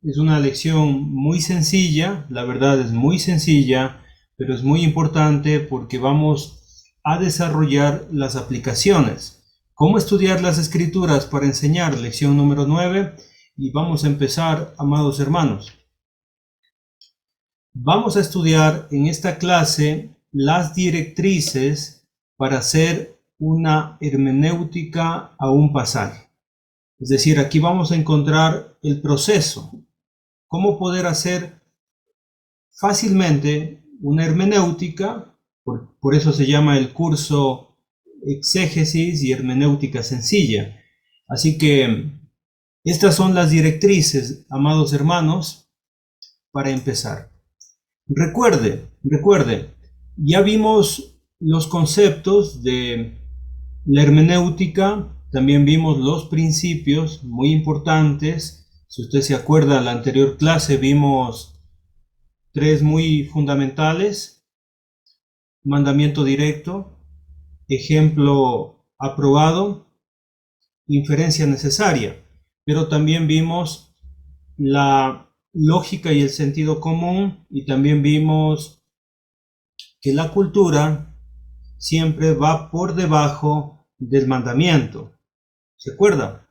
Es una lección muy sencilla, la verdad es muy sencilla, pero es muy importante porque vamos a desarrollar las aplicaciones. ¿Cómo estudiar las escrituras para enseñar? Lección número 9. Y vamos a empezar, amados hermanos. Vamos a estudiar en esta clase las directrices para hacer una hermenéutica a un pasaje. Es decir, aquí vamos a encontrar el proceso. Cómo poder hacer fácilmente una hermenéutica, por eso se llama el curso Exégesis y Hermenéutica Sencilla. Así que estas son las directrices, amados hermanos, para empezar. Recuerde, ya vimos los conceptos de la hermenéutica, también vimos los principios muy importantes. Si usted se acuerda, en la anterior clase vimos 3 muy fundamentales: mandamiento directo, ejemplo aprobado, inferencia necesaria. Pero también vimos la lógica y el sentido común, y también vimos que la cultura siempre va por debajo del mandamiento. ¿Se acuerda?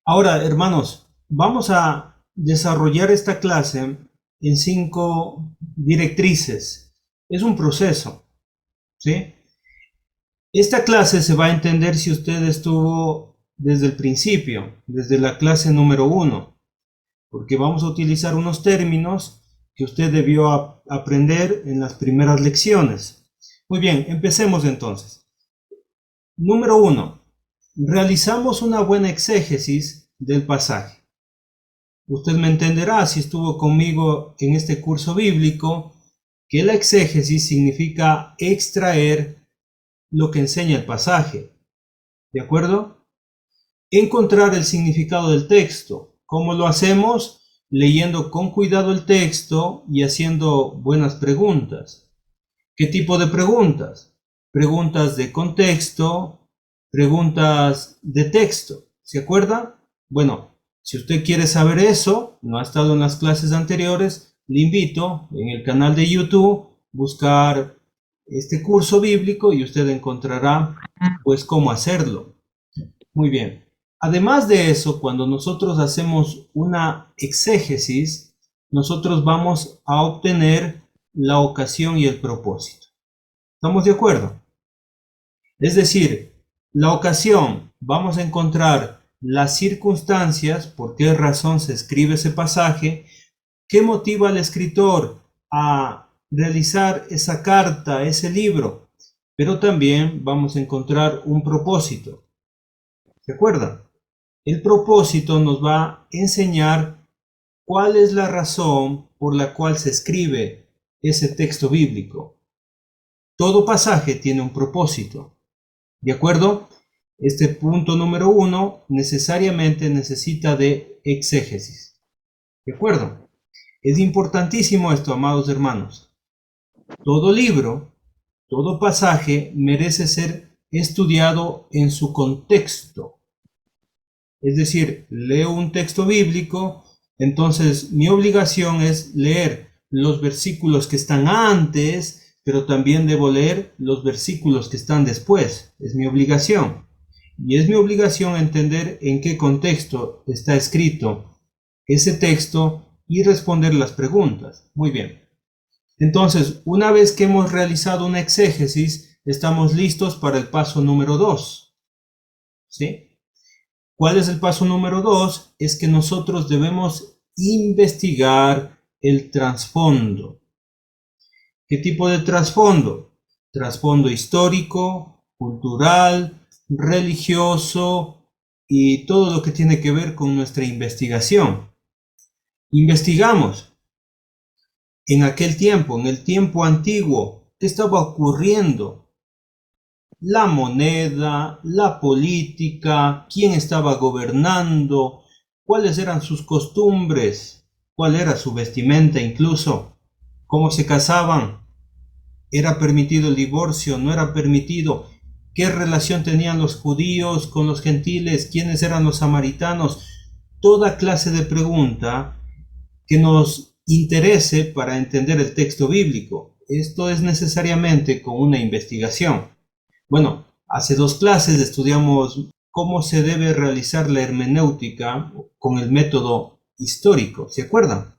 Ahora, hermanos, vamos a desarrollar esta clase en 5 directrices. Es un proceso, ¿sí? Esta clase se va a entender si usted estuvo desde el principio, desde la clase número 1, porque vamos a utilizar unos términos que usted debió aprender en las primeras lecciones. Muy bien, empecemos entonces. Número 1. Realizamos una buena exégesis del pasaje. Usted me entenderá, si estuvo conmigo en este curso bíblico, que la exégesis significa extraer lo que enseña el pasaje. ¿De acuerdo? Encontrar el significado del texto. ¿Cómo lo hacemos? Leyendo con cuidado el texto y haciendo buenas preguntas. ¿Qué tipo de preguntas? Preguntas de contexto, preguntas de texto. ¿Se acuerda? Bueno, si usted quiere saber eso, no ha estado en las clases anteriores, le invito en el canal de YouTube buscar este curso bíblico y usted encontrará pues cómo hacerlo. Muy bien. Además de eso, cuando nosotros hacemos una exégesis, nosotros vamos a obtener la ocasión y el propósito. ¿Estamos de acuerdo? Es decir, la ocasión, vamos a encontrar las circunstancias, por qué razón se escribe ese pasaje, qué motiva al escritor a realizar esa carta, ese libro, pero también vamos a encontrar un propósito. ¿Se acuerdan? El propósito nos va a enseñar cuál es la razón por la cual se escribe ese texto bíblico. Todo pasaje tiene un propósito. ¿De acuerdo? Este punto número 1 necesariamente necesita de exégesis. ¿De acuerdo? Es importantísimo esto, amados hermanos. Todo libro, todo pasaje merece ser estudiado en su contexto. Es decir, leo un texto bíblico, entonces mi obligación es leer los versículos que están antes, pero también debo leer los versículos que están después. Es mi obligación. Y es mi obligación entender en qué contexto está escrito ese texto y responder las preguntas. Muy bien. Entonces, una vez que hemos realizado una exégesis, estamos listos para el paso número 2. ¿Sí? ¿Cuál es el paso número 2? Es que nosotros debemos investigar el trasfondo. ¿Qué tipo de trasfondo? Trasfondo histórico, cultural, religioso y todo lo que tiene que ver con nuestra investigación. Investigamos en aquel tiempo, en el tiempo antiguo, qué estaba ocurriendo. La moneda, la política, quién estaba gobernando, cuáles eran sus costumbres, cuál era su vestimenta incluso, cómo se casaban, era permitido el divorcio, no era permitido, qué relación tenían los judíos con los gentiles, quiénes eran los samaritanos. Toda clase de pregunta que nos interese para entender el texto bíblico. Esto es necesariamente con una investigación. Bueno, hace 2 clases estudiamos cómo se debe realizar la hermenéutica con el método histórico, ¿se acuerdan?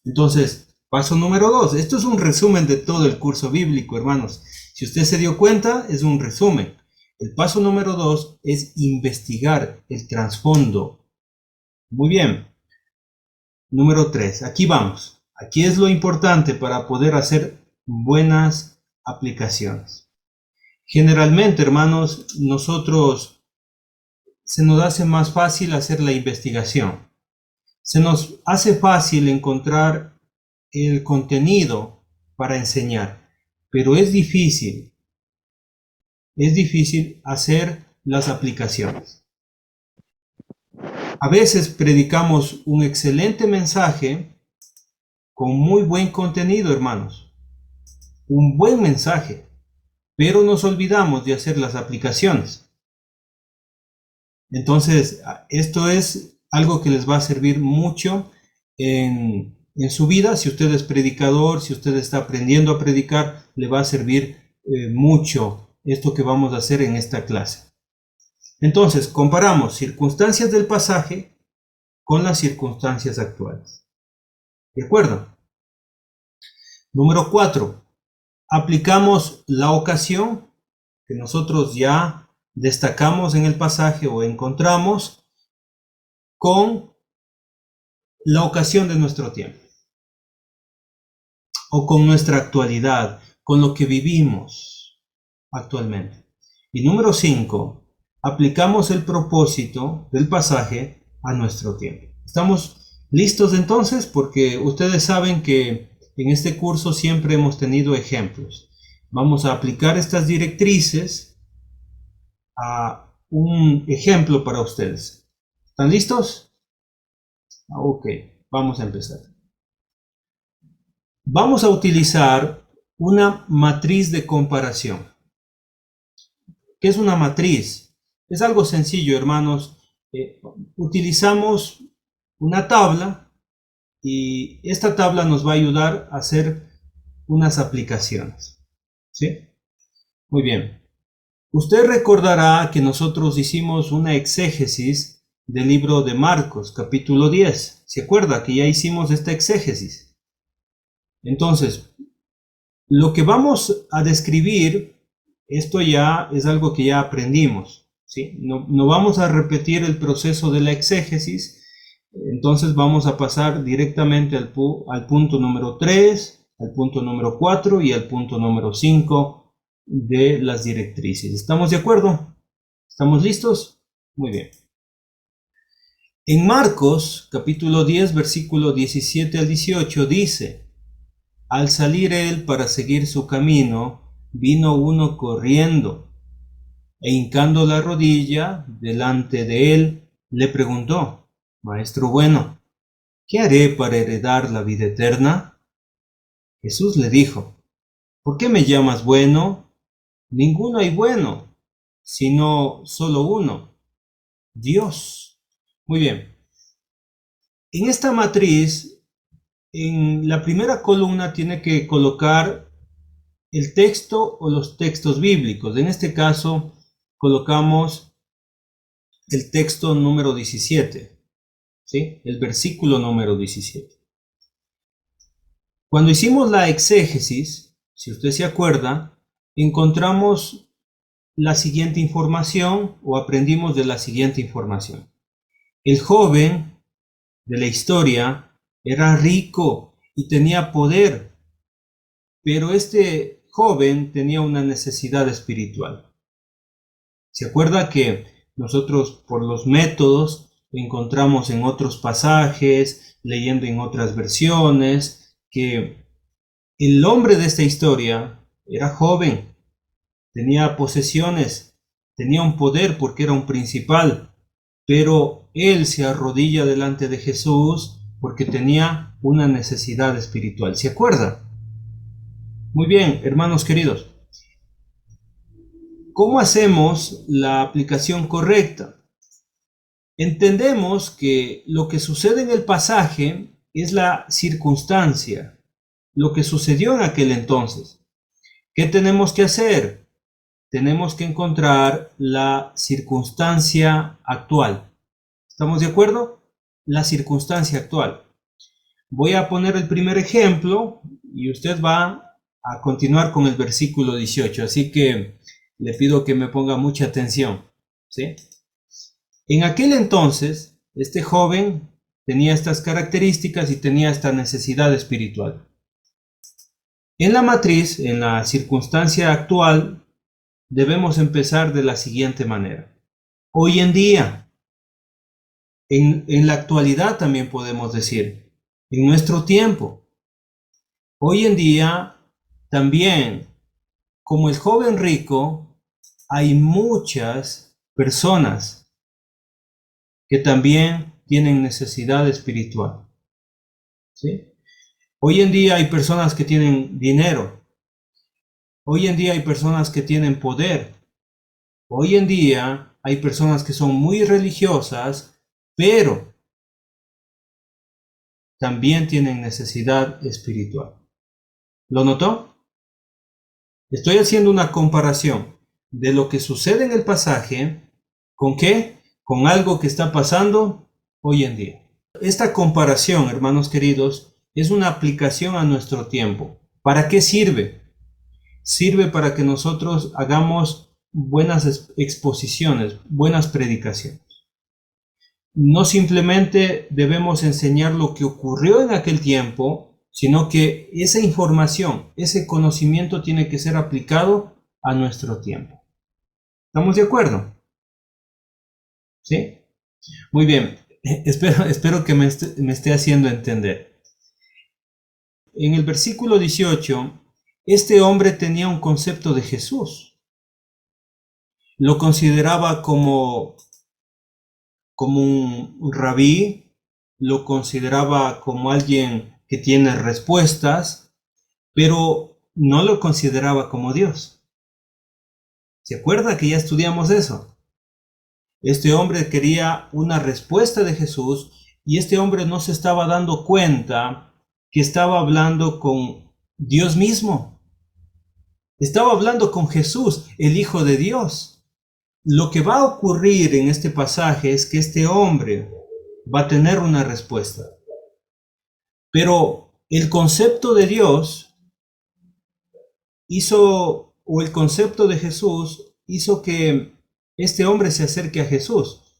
Entonces, paso número 2. Esto es un resumen de todo el curso bíblico, hermanos. Si usted se dio cuenta, es un resumen. El paso número 2 es investigar el trasfondo. Muy bien. Número 3. Aquí vamos. Aquí es lo importante para poder hacer buenas aplicaciones. Generalmente, hermanos, se nos hace más fácil hacer la investigación. Se nos hace fácil encontrar el contenido para enseñar, pero es difícil hacer las aplicaciones. A veces predicamos un excelente mensaje con muy buen contenido, hermanos, un buen mensaje, pero nos olvidamos de hacer las aplicaciones. Entonces, esto es algo que les va a servir mucho en su vida. Si usted es predicador, si usted está aprendiendo a predicar, le va a servir mucho esto que vamos a hacer en esta clase. Entonces, comparamos circunstancias del pasaje con las circunstancias actuales. ¿De acuerdo? Número 4. Aplicamos la ocasión que nosotros ya destacamos en el pasaje o encontramos con la ocasión de nuestro tiempo o con nuestra actualidad, con lo que vivimos actualmente. Y número 5, aplicamos el propósito del pasaje a nuestro tiempo. ¿Estamos listos entonces? Porque ustedes saben que en este curso siempre hemos tenido ejemplos. Vamos a aplicar estas directrices a un ejemplo para ustedes. ¿Están listos? Ok, vamos a empezar. Vamos a utilizar una matriz de comparación. ¿Qué es una matriz? Es algo sencillo, hermanos. Utilizamos una tabla y esta tabla nos va a ayudar a hacer unas aplicaciones. ¿Sí? Muy bien. Usted recordará que nosotros hicimos una exégesis del libro de Marcos, capítulo 10. ¿Se acuerda que ya hicimos esta exégesis? Entonces, lo que vamos a describir, esto ya es algo que ya aprendimos, ¿sí? No vamos a repetir el proceso de la exégesis, entonces vamos a pasar directamente al punto número 3, al punto número 4 y al punto número 5 de las directrices. ¿Estamos de acuerdo? ¿Estamos listos? Muy bien. En Marcos, capítulo 10, versículo 17 al 18, dice: al salir él para seguir su camino, vino uno corriendo, e hincando la rodilla delante de él, le preguntó: Maestro bueno, ¿qué haré para heredar la vida eterna? Jesús le dijo: ¿por qué me llamas bueno? Ninguno hay bueno, sino solo uno, Dios. Muy bien. En esta matriz, en la primera columna tiene que colocar el texto o los textos bíblicos. En este caso, colocamos el texto número 17, ¿sí? El versículo número 17. Cuando hicimos la exégesis, si usted se acuerda, encontramos la siguiente información o aprendimos de la siguiente información. El joven de la historia era rico y tenía poder, pero este joven tenía una necesidad espiritual. ¿Se acuerda que nosotros por los métodos encontramos en otros pasajes, leyendo en otras versiones, que el hombre de esta historia era joven, tenía posesiones, tenía un poder porque era un principal, pero él se arrodilla delante de Jesús porque tenía una necesidad espiritual. ¿Se acuerda? Muy bien, hermanos queridos. ¿Cómo hacemos la aplicación correcta? Entendemos que lo que sucede en el pasaje es la circunstancia, lo que sucedió en aquel entonces. ¿Qué tenemos que hacer? Tenemos que encontrar la circunstancia actual. ¿Estamos de acuerdo? La circunstancia actual. Voy a poner el primer ejemplo y usted va a continuar con el versículo 18, así que le pido que me ponga mucha atención, ¿sí? En aquel entonces, este joven tenía estas características y tenía esta necesidad espiritual. En la matriz, en la circunstancia actual, debemos empezar de la siguiente manera. Hoy en día, en la actualidad también podemos decir, en nuestro tiempo, hoy en día también, como el joven rico, hay muchas personas que también tienen necesidad espiritual, ¿sí? Hoy en día hay personas que tienen dinero. Hoy en día hay personas que tienen poder. Hoy en día hay personas que son muy religiosas, pero también tienen necesidad espiritual. ¿Lo notó? Estoy haciendo una comparación de lo que sucede en el pasaje, ¿con qué? Con algo que está pasando hoy en día. Esta comparación, hermanos queridos, es una aplicación a nuestro tiempo. ¿Para qué sirve? Sirve para que nosotros hagamos buenas exposiciones, buenas predicaciones. No simplemente debemos enseñar lo que ocurrió en aquel tiempo, sino que esa información, ese conocimiento tiene que ser aplicado a nuestro tiempo. ¿Estamos de acuerdo? ¿Sí? Muy bien. Espero que me esté haciendo entender. En el versículo 18, este hombre tenía un concepto de Jesús. Lo consideraba como un rabí, lo consideraba como alguien que tiene respuestas, pero no lo consideraba como Dios. ¿Se acuerda que ya estudiamos eso? Este hombre quería una respuesta de Jesús y este hombre no se estaba dando cuenta que estaba hablando con Dios mismo. Estaba hablando con Jesús, el Hijo de Dios. Lo que va a ocurrir en este pasaje es que este hombre va a tener una respuesta. Pero el concepto de Dios o el concepto de Jesús hizo que este hombre se acerque a Jesús.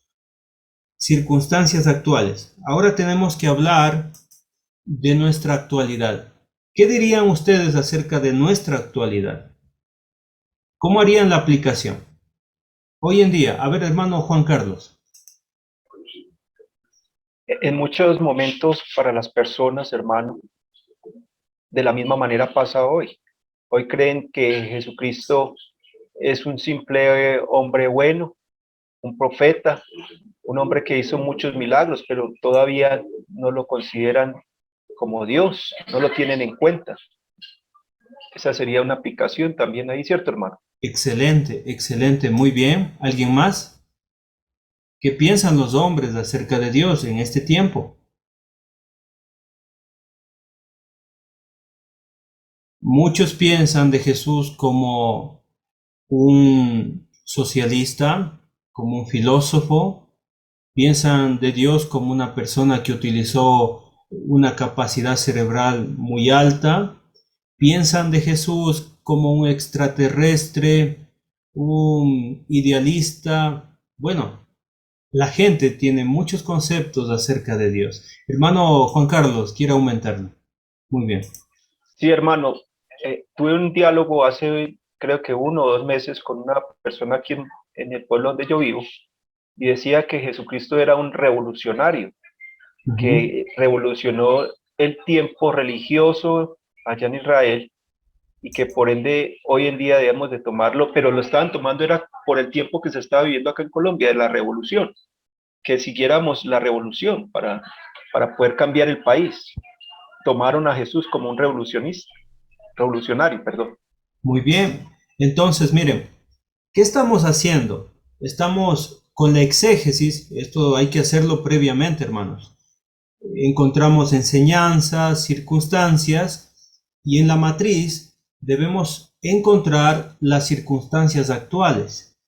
Circunstancias actuales. Ahora tenemos que hablar de nuestra actualidad. ¿Qué dirían ustedes acerca de nuestra actualidad? ¿Cómo harían la aplicación? Hoy en día, a ver, hermano Juan Carlos. En muchos momentos para las personas, hermano, de la misma manera pasa hoy. Hoy creen que Jesucristo es un simple hombre bueno, un profeta, un hombre que hizo muchos milagros, pero todavía no lo consideran como Dios, no lo tienen en cuenta. Esa sería una aplicación también ahí, ¿cierto, hermano? Excelente, excelente, muy bien. ¿Alguien más? ¿Qué piensan los hombres acerca de Dios en este tiempo? Muchos piensan de Jesús como un socialista, como un filósofo, piensan de Dios como una persona que utilizó una capacidad cerebral muy alta, piensan de Jesús como un extraterrestre, un idealista. Bueno, la gente tiene muchos conceptos acerca de Dios. Hermano Juan Carlos, quiere aumentarlo. Muy bien. Sí, hermano, tuve un diálogo hace creo que 1 o 2 meses con una persona aquí en el pueblo donde yo vivo y decía que Jesucristo era un revolucionario, que revolucionó el tiempo religioso allá en Israel y que por ende hoy en día debemos de tomarlo, pero lo estaban tomando era por el tiempo que se estaba viviendo acá en Colombia, de la revolución, que siguiéramos la revolución para poder cambiar el país. Tomaron a Jesús como un revolucionario, perdón. Muy bien. Entonces, miren, ¿qué estamos haciendo? Estamos con la exégesis, esto hay que hacerlo previamente, hermanos. encontramos enseñanzas, circunstancias, y en la matriz debemos encontrar las circunstancias actuales.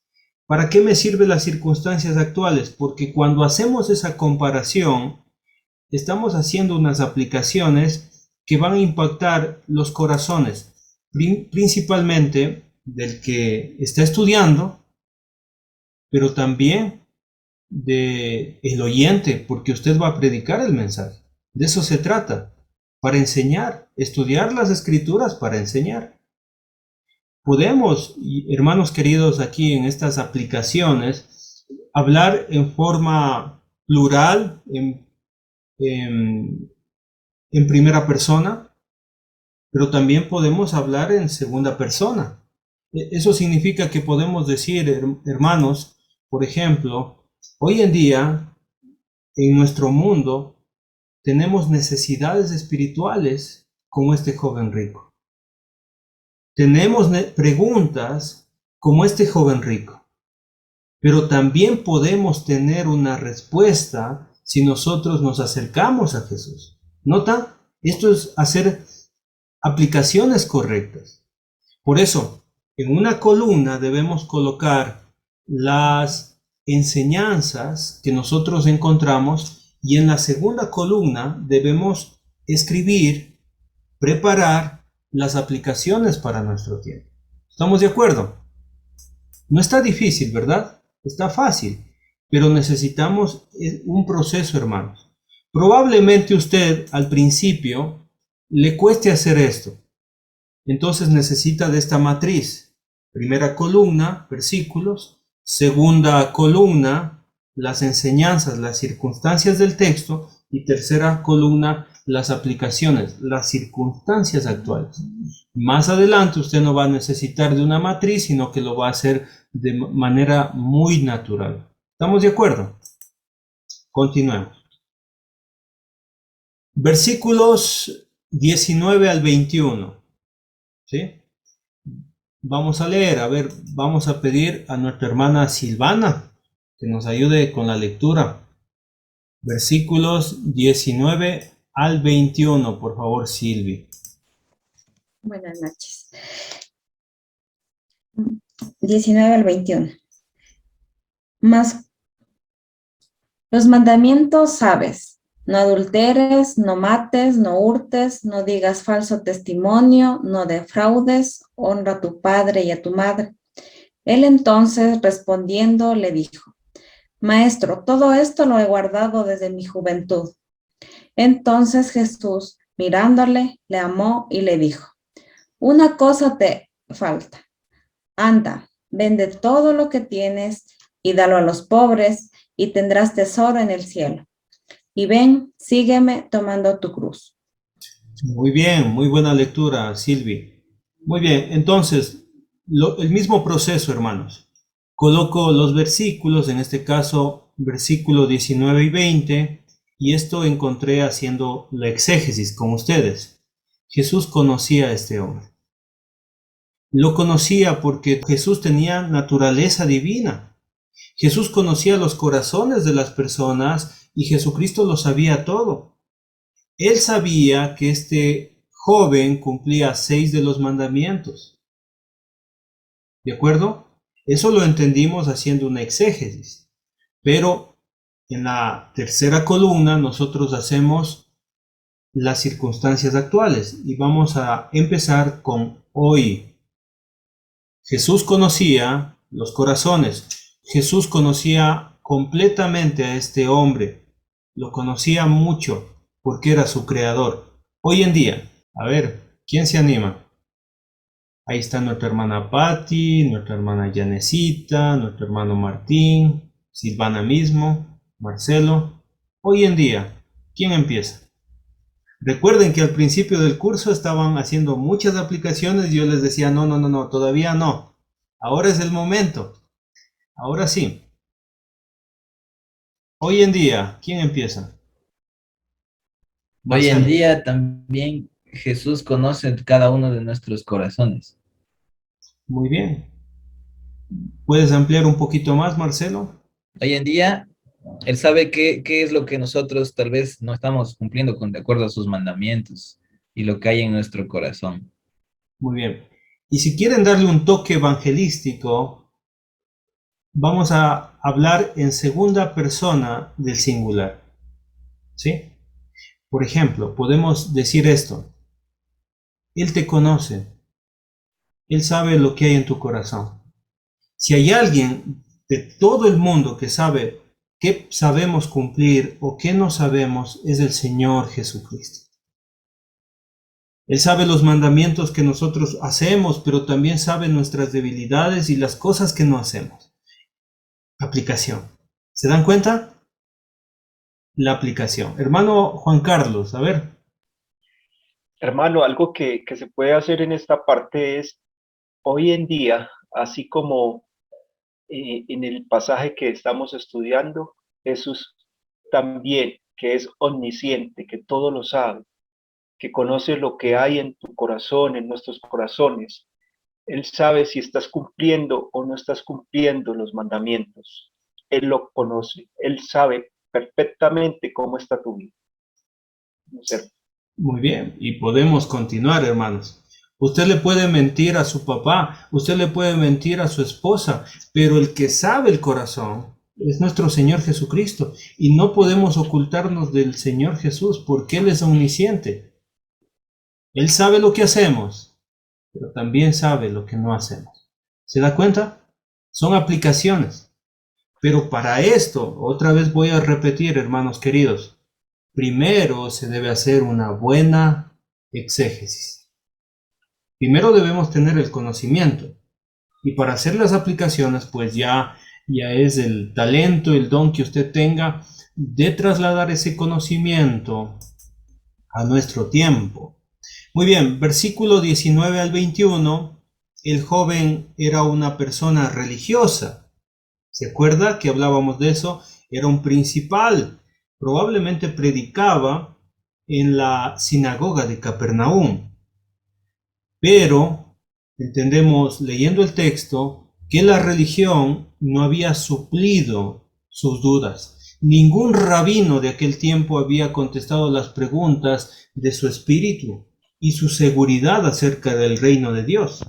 ¿Para qué me sirven las circunstancias actuales? Porque cuando hacemos esa comparación, estamos haciendo unas aplicaciones que van a impactar los corazones, principalmente del que está estudiando, pero también del oyente, porque usted va a predicar el mensaje. De eso se trata, para enseñar, estudiar las escrituras para enseñar. Podemos, hermanos queridos, aquí en estas aplicaciones, hablar en forma plural, en primera persona, pero también podemos hablar en segunda persona. Eso significa que podemos decir, hermanos, por ejemplo, hoy en día, en nuestro mundo, tenemos necesidades espirituales como este joven rico. Tenemos preguntas como este joven rico. Pero también podemos tener una respuesta si nosotros nos acercamos a Jesús. ¿Nota? Esto es hacer aplicaciones correctas. Por eso, en una columna debemos colocar las enseñanzas que nosotros encontramos y en la segunda columna debemos escribir, preparar las aplicaciones para nuestro tiempo. ¿Estamos de acuerdo? No está difícil, ¿verdad? Está fácil, pero necesitamos un proceso, hermanos. Probablemente usted al principio le cueste hacer esto. Entonces necesita de esta matriz. Primera columna, versículos. Segunda columna, las enseñanzas, las circunstancias del texto. Y tercera columna, las aplicaciones, las circunstancias actuales. Más adelante usted no va a necesitar de una matriz, sino que lo va a hacer de manera muy natural. ¿Estamos de acuerdo? Continuemos. Versículos 19 al 21. ¿Sí? Vamos a leer, a ver, vamos a pedir a nuestra hermana Silvana que nos ayude con la lectura. Versículos 19 al 21, por favor, Silvi. Buenas noches. 19 al 21. Más los mandamientos sabes: no adulteres, no mates, no hurtes, no digas falso testimonio, no defraudes, honra a tu padre y a tu madre. Él entonces respondiendo le dijo: Maestro, todo esto lo he guardado desde mi juventud. Entonces Jesús, mirándole, le amó y le dijo: Una cosa te falta. Anda, vende todo lo que tienes y dalo a los pobres, y tendrás tesoro en el cielo. Y ven, sígueme tomando tu cruz. Muy bien, muy buena lectura, Silvi. Muy bien, entonces, el mismo proceso, hermanos. Coloco los versículos, en este caso, versículo 19 y 20, y esto encontré haciendo la exégesis con ustedes. Jesús conocía a este hombre. Lo conocía porque Jesús tenía naturaleza divina. Jesús conocía los corazones de las personas y Jesucristo lo sabía todo. Él sabía que este joven cumplía 6 de los mandamientos. ¿De acuerdo? Eso lo entendimos haciendo una exégesis. Pero en la tercera columna nosotros hacemos las circunstancias actuales y vamos a empezar con hoy. Jesús conocía los corazones. Jesús conocía completamente a este hombre. Lo conocía mucho porque era su creador. Hoy en día, a ver, ¿quién se anima? Ahí está nuestra hermana Patti, nuestra hermana Yanecita, nuestro hermano Martín, Silvana mismo, Marcelo. Hoy en día, ¿quién empieza? Recuerden que al principio del curso estaban haciendo muchas aplicaciones y yo les decía, no, todavía no. Ahora es el momento. Ahora sí. Hoy en día, ¿quién empieza? Hoy en Marcelo. día también Jesús conoce cada uno de nuestros corazones. Muy bien. ¿Puedes ampliar un poquito más, Marcelo? Hoy en día Él sabe qué es lo que nosotros tal vez no estamos cumpliendo con de acuerdo a sus mandamientos y lo que hay en nuestro corazón. Muy bien. Y si quieren darle un toque evangelístico, vamos a hablar en segunda persona del singular. ¿Sí? Por ejemplo, podemos decir esto. Él te conoce. Él sabe lo que hay en tu corazón. Si hay alguien de todo el mundo que sabe qué sabemos cumplir o qué no sabemos, es el Señor Jesucristo. Él sabe los mandamientos que nosotros hacemos, pero también sabe nuestras debilidades y las cosas que no hacemos. Aplicación. ¿Se dan cuenta? La aplicación. Hermano Juan Carlos, a ver. Hermano, algo que se puede hacer en esta parte es, hoy en día, así como en el pasaje que estamos estudiando, Jesús también, que es omnisciente, que todo lo sabe, que conoce lo que hay en tu corazón, en nuestros corazones. Él sabe si estás cumpliendo o no estás cumpliendo los mandamientos. Él lo conoce, él sabe perfectamente cómo está tu vida. ¿No es cierto? Muy bien, y podemos continuar, hermanos. Usted le puede mentir a su papá, usted le puede mentir a su esposa, pero el que sabe el corazón es nuestro Señor Jesucristo. Y no podemos ocultarnos del Señor Jesús porque Él es omnisciente. Él sabe lo que hacemos, pero también sabe lo que no hacemos. ¿Se da cuenta? Son aplicaciones. Pero para esto, otra vez voy a repetir, hermanos queridos, primero se debe hacer una buena exégesis. Primero debemos tener el conocimiento. Y para hacer las aplicaciones, pues ya es el talento, el don que usted tenga de trasladar ese conocimiento a nuestro tiempo. Muy bien, versículo 19 al 21, el joven era una persona religiosa. ¿Se acuerda que hablábamos de eso? Era un principal. Probablemente predicaba en la sinagoga de Capernaum. Pero entendemos leyendo el texto que la religión no había suplido sus dudas. Ningún rabino de aquel tiempo había contestado las preguntas de su espíritu y su seguridad acerca del reino de Dios.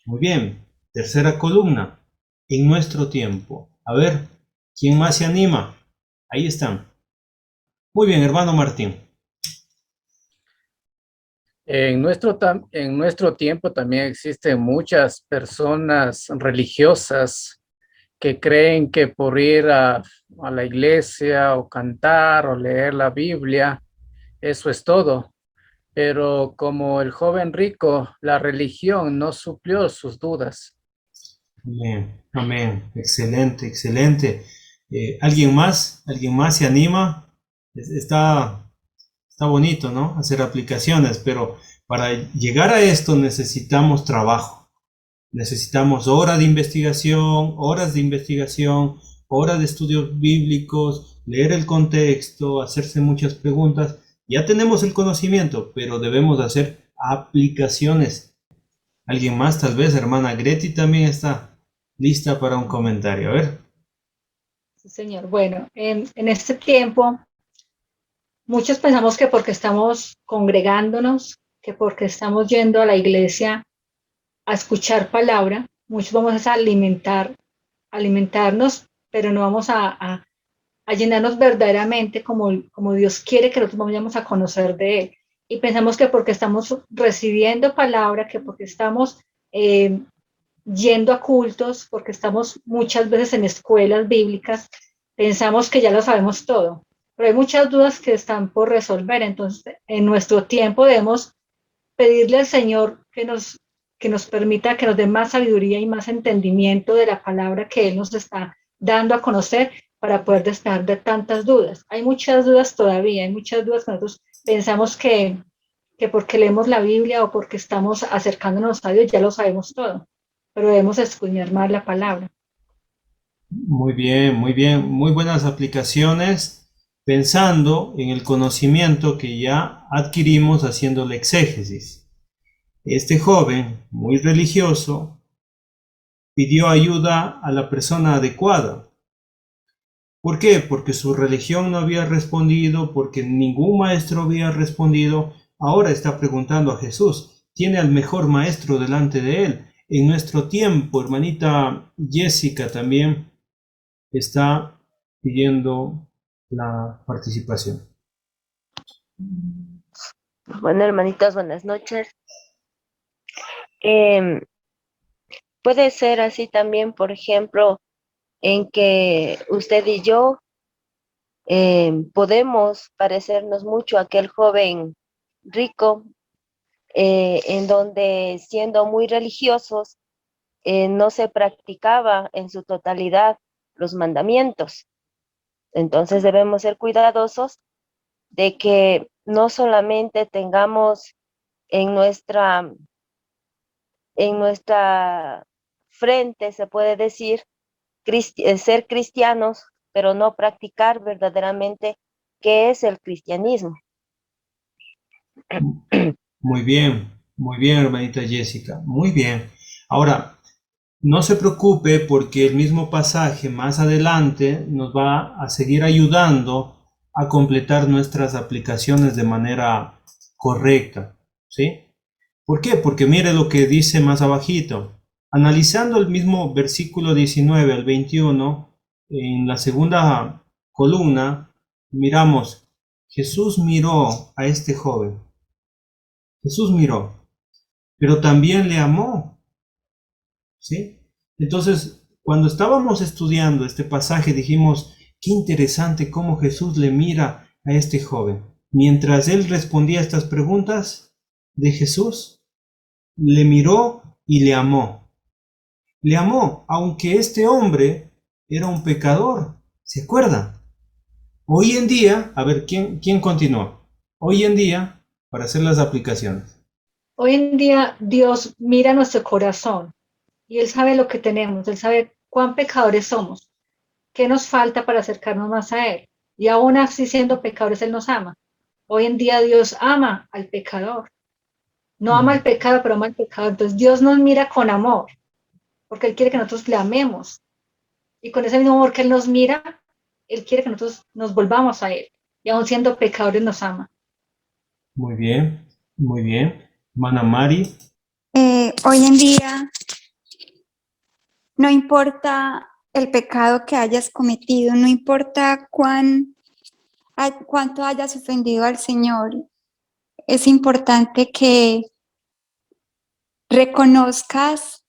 Muy bien, tercera columna, en nuestro tiempo. A ver, ¿quién más se anima? Ahí están. Muy bien, hermano Martín. En nuestro tiempo también existen muchas personas religiosas que creen que por ir a la iglesia o cantar o leer la Biblia, eso es todo. Pero como el joven rico, la religión no suplió sus dudas. Amén, amén. Excelente, excelente. ¿Alguien más? ¿Alguien más se anima? Está bonito, ¿no? Hacer aplicaciones, pero para llegar a esto necesitamos trabajo. Necesitamos horas de investigación, horas de estudios bíblicos, leer el contexto, hacerse muchas preguntas. Ya tenemos el conocimiento, pero debemos hacer aplicaciones. ¿Alguien más? Tal vez, hermana Greti también está lista para un comentario. A ver. Sí, señor. Bueno, en este tiempo, muchos pensamos que porque estamos congregándonos, que porque estamos yendo a la iglesia a escuchar palabra, muchos vamos a alimentarnos, pero no vamos a llenarnos verdaderamente como Dios quiere que nosotros vayamos a conocer de Él. Y pensamos que porque estamos recibiendo palabra, que porque estamos yendo a cultos, porque estamos muchas veces en escuelas bíblicas, pensamos que ya lo sabemos todo. Pero hay muchas dudas que están por resolver. Entonces, en nuestro tiempo debemos pedirle al Señor que nos permita, que nos dé más sabiduría y más entendimiento de la palabra que Él nos está dando a conocer para poder despejar de tantas dudas. Hay muchas dudas todavía, hay muchas dudas que nosotros pensamos que porque leemos la Biblia o porque estamos acercándonos a Dios ya lo sabemos todo, pero debemos escudriñar más la palabra. Muy bien, muy bien. Muy buenas aplicaciones pensando en el conocimiento que ya adquirimos haciendo la exégesis. Este joven, muy religioso, pidió ayuda a la persona adecuada. ¿Por qué? Porque su religión no había respondido, porque ningún maestro había respondido. Ahora está preguntando a Jesús. Tiene al mejor maestro delante de él. En nuestro tiempo, hermanita Jessica también está pidiendo la participación. Bueno, hermanitos, buenas noches. Em, Puede ser así también, por ejemplo, en que usted y yo podemos parecernos mucho a aquel joven rico, en donde siendo muy religiosos, no se practicaba en su totalidad los mandamientos. Entonces debemos ser cuidadosos de que no solamente tengamos en nuestra frente, se puede decir, ser cristianos, pero no practicar verdaderamente qué es el cristianismo. Muy bien, hermanita Jessica, muy bien. Ahora, no se preocupe porque el mismo pasaje más adelante nos va a seguir ayudando a completar nuestras aplicaciones de manera correcta, ¿sí? ¿Por qué? Porque mire lo que dice más abajito. Analizando el mismo versículo 19 al 21, en la segunda columna, miramos, Jesús miró a este joven. Jesús miró, pero también le amó, ¿sí? Entonces, cuando estábamos estudiando este pasaje, dijimos, qué interesante cómo Jesús le mira a este joven. Mientras él respondía a estas preguntas de Jesús, le miró y le amó. Le amó, aunque este hombre era un pecador. ¿Se acuerdan? Hoy en día, a ver, ¿quién continuó? Hoy en día, para hacer las aplicaciones. Hoy en día Dios mira nuestro corazón y Él sabe lo que tenemos, Él sabe cuán pecadores somos, qué nos falta para acercarnos más a Él. Y aún así siendo pecadores, Él nos ama. Hoy en día Dios ama al pecador. No ama al pecado, pero ama al pecador. Entonces Dios nos mira con amor, porque Él quiere que nosotros le amemos. Y con ese mismo amor que Él nos mira, Él quiere que nosotros nos volvamos a Él. Y aún siendo pecadores nos ama. Muy bien, muy bien. Hermana Mari. Hoy en día, no importa el pecado que hayas cometido, no importa cuánto hayas ofendido al Señor, es importante que reconozcas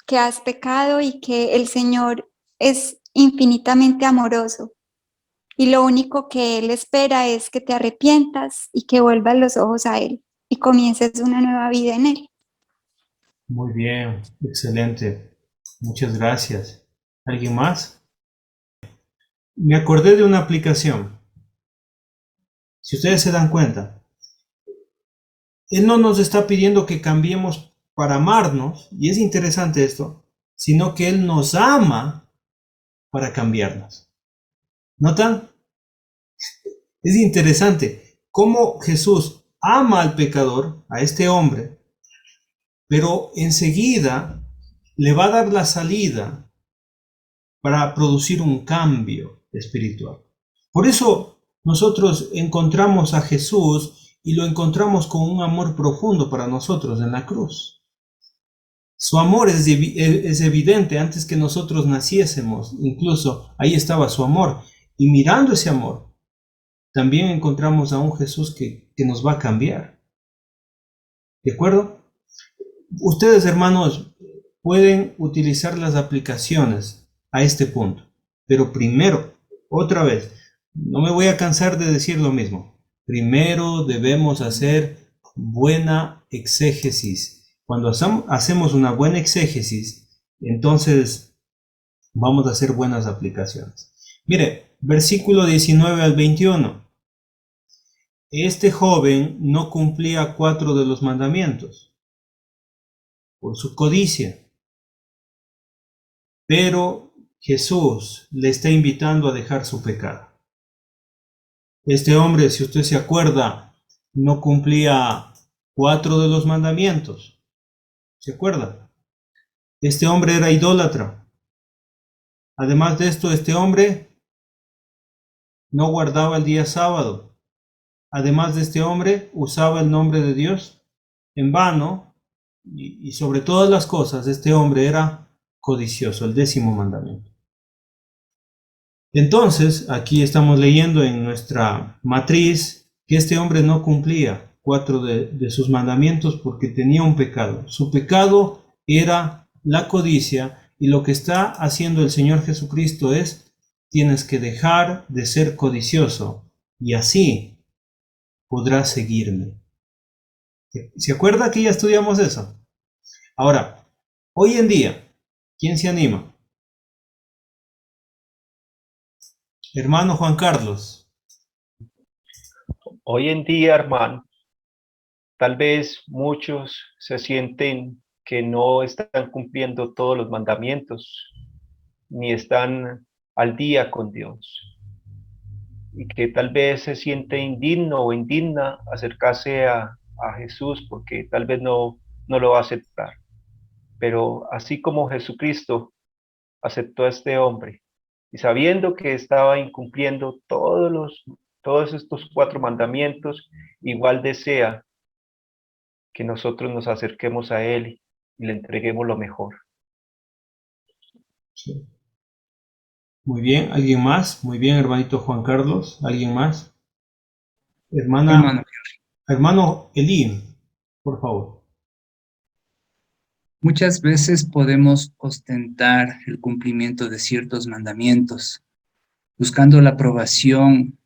que has pecado y que el Señor es infinitamente amoroso. Y lo único que Él espera es que te arrepientas y que vuelvas los ojos a Él y comiences una nueva vida en Él. Muy bien, excelente. Muchas gracias. ¿Alguien más? Me acordé de una aplicación. Si ustedes se dan cuenta, Él no nos está pidiendo que cambiemos para amarnos, y es interesante esto, sino que Él nos ama para cambiarnos. ¿Notan? Es interesante cómo Jesús ama al pecador, a este hombre, pero enseguida le va a dar la salida para producir un cambio espiritual. Por eso nosotros encontramos a Jesús y lo encontramos con un amor profundo para nosotros en la cruz. Su amor es evidente antes que nosotros naciésemos, incluso ahí estaba su amor. Y mirando ese amor, también encontramos a un Jesús que nos va a cambiar. ¿De acuerdo? Ustedes, hermanos, pueden utilizar las aplicaciones a este punto. Pero primero, otra vez, no me voy a cansar de decir lo mismo. Primero debemos hacer buena exégesis. Cuando hacemos una buena exégesis, entonces vamos a hacer buenas aplicaciones. Mire, versículo 19 al 21. Este joven no cumplía 4 de los mandamientos por su codicia. Pero Jesús le está invitando a dejar su pecado. Este hombre, si usted se acuerda, no cumplía 4 de los mandamientos. ¿Se acuerda? Este hombre era idólatra. Además de esto, este hombre no guardaba el día sábado. Además de este hombre, usaba el nombre de Dios en vano, y sobre todas las cosas, este hombre era codicioso, el 10º mandamiento. Entonces, aquí estamos leyendo en nuestra matriz que este hombre no cumplía 4 de sus mandamientos porque tenía un pecado. Su pecado era la codicia, y lo que está haciendo el Señor Jesucristo es: tienes que dejar de ser codicioso y así podrás seguirme. ¿Se acuerda que ya estudiamos eso? Ahora, hoy en día, ¿quién se anima? Hermano Juan Carlos. Hoy en día, hermano, tal vez muchos se sienten que no están cumpliendo todos los mandamientos, ni están al día con Dios, y que tal vez se siente indigno o indigna acercarse a Jesús porque tal vez no lo va a aceptar. Pero así como Jesucristo aceptó a este hombre, y sabiendo que estaba incumpliendo todos estos 4 mandamientos, igual desea que nosotros nos acerquemos a Él y le entreguemos lo mejor. Sí. Muy bien, ¿alguien más? Muy bien, hermanito Juan Carlos. ¿Alguien más? Hermano Elí, por favor. Muchas veces podemos ostentar el cumplimiento de ciertos mandamientos, buscando la aprobación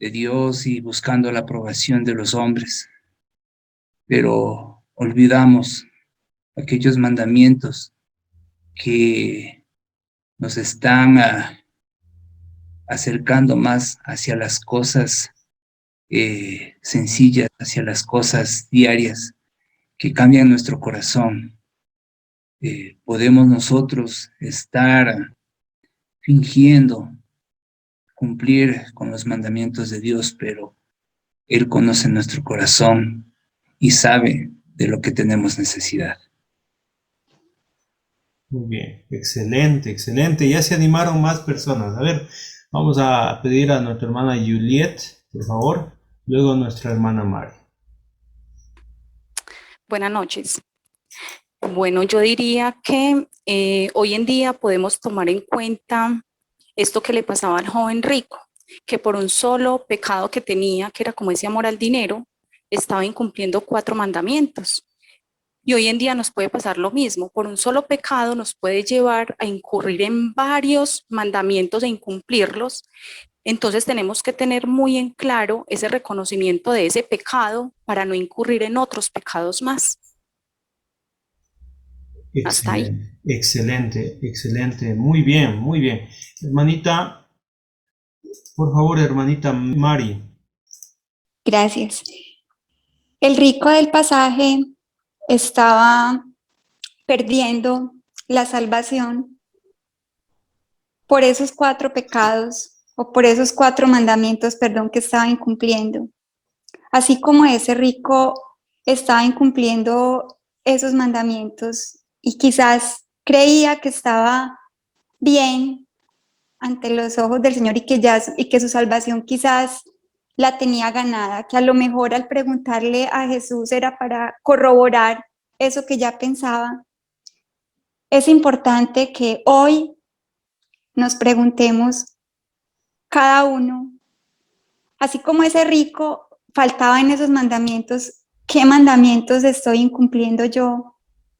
de Dios y buscando la aprobación de los hombres, pero olvidamos aquellos mandamientos que nos están acercando más hacia las cosas sencillas, hacia las cosas diarias que cambian nuestro corazón. Podemos nosotros estar fingiendo cumplir con los mandamientos de Dios, pero Él conoce nuestro corazón y sabe de lo que tenemos necesidad. Muy bien, excelente, excelente. Ya se animaron más personas. A ver, vamos a pedir a nuestra hermana Juliet, por favor, luego a nuestra hermana Mari. Buenas noches. Bueno, yo diría que hoy en día podemos tomar en cuenta esto que le pasaba al joven rico, que por un solo pecado que tenía, que era como ese amor al dinero, estaba incumpliendo 4 mandamientos. Y hoy en día nos puede pasar lo mismo. Por un solo pecado nos puede llevar a incurrir en varios mandamientos e incumplirlos. Entonces tenemos que tener muy en claro ese reconocimiento de ese pecado para no incurrir en otros pecados más. Hasta ahí. Excelente, excelente. Muy bien, muy bien. Hermanita, por favor, hermanita Mari. Gracias. El rico del pasaje estaba perdiendo la salvación por esos 4 pecados, o por esos 4 mandamientos, perdón, que estaba incumpliendo. Así como ese rico estaba incumpliendo esos mandamientos y quizás creía que estaba bien ante los ojos del Señor y que su salvación quizás la tenía ganada, que a lo mejor al preguntarle a Jesús era para corroborar eso que ya pensaba. Es importante que hoy nos preguntemos cada uno, así como ese rico faltaba en esos mandamientos, ¿qué mandamientos estoy incumpliendo yo?